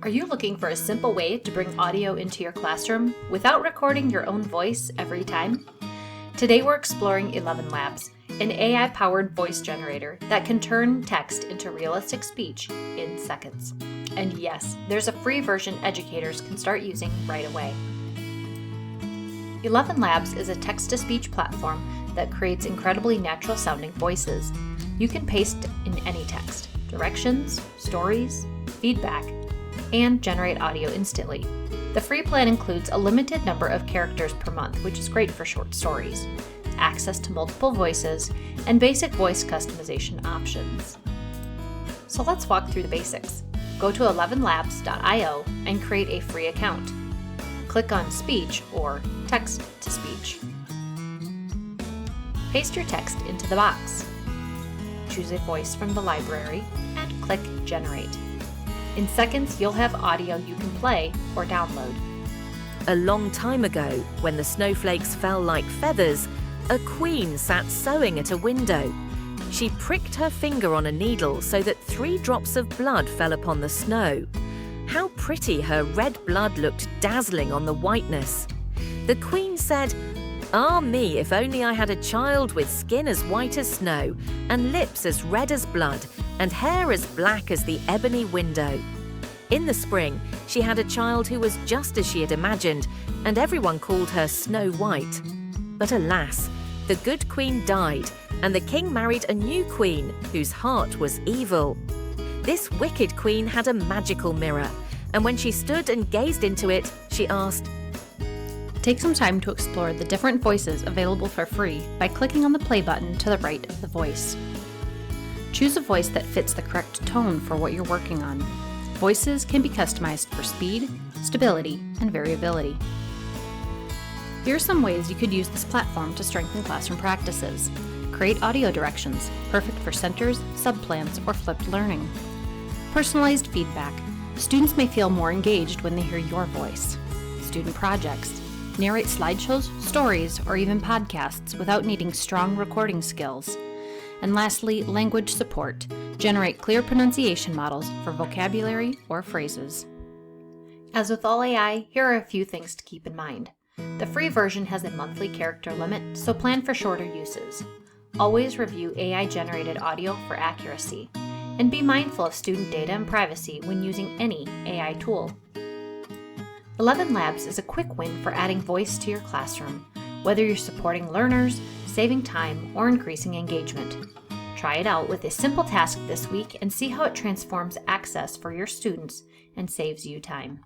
Are you looking for a simple way to bring audio into your classroom without recording your own voice every time? Today we're exploring ElevenLabs, an AI-powered voice generator that can turn text into realistic speech in seconds. And yes, there's a free version educators can start using right away. ElevenLabs is a text-to-speech platform that creates incredibly natural-sounding voices. You can paste in any text, directions, stories, feedback, and generate audio instantly. The free plan includes a limited number of characters per month, which is great for short stories, access to multiple voices, and basic voice customization options. So let's walk through the basics. Go to ElevenLabs.io and create a free account. Click on Speech or Text to Speech. Paste your text into the box. Choose a voice from the library and click Generate. In seconds, you'll have audio you can play or download. A long time ago, when the snowflakes fell like feathers, a queen sat sewing at a window. She pricked her finger on a needle so that 3 drops of blood fell upon the snow. How pretty her red blood looked dazzling on the whiteness. The queen said, "Ah me, if only I had a child with skin as white as snow, and lips as red as blood, and hair as black as the ebony window." In the spring, she had a child who was just as she had imagined, and everyone called her Snow White. But alas, the good queen died, and the king married a new queen whose heart was evil. This wicked queen had a magical mirror, and when she stood and gazed into it, she asked, Take some time to explore the different voices available for free by clicking on the play button to the right of the voice. Choose a voice that fits the correct tone for what you're working on. Voices can be customized for speed, stability, and variability. Here are some ways you could use this platform to strengthen classroom practices. Create audio directions, perfect for centers, subplans, or flipped learning. Personalized feedback. Students may feel more engaged when they hear your voice. Student projects. Narrate slideshows, stories, or even podcasts without needing strong recording skills. And lastly, language support. Generate clear pronunciation models for vocabulary or phrases. As with all AI, here are a few things to keep in mind. The free version has a monthly character limit, so plan for shorter uses. Always review AI-generated audio for accuracy. And be mindful of student data and privacy when using any AI tool. ElevenLabs is a quick win for adding voice to your classroom, whether you're supporting learners, saving time, or increasing engagement. Try it out with a simple task this week and see how it transforms access for your students and saves you time.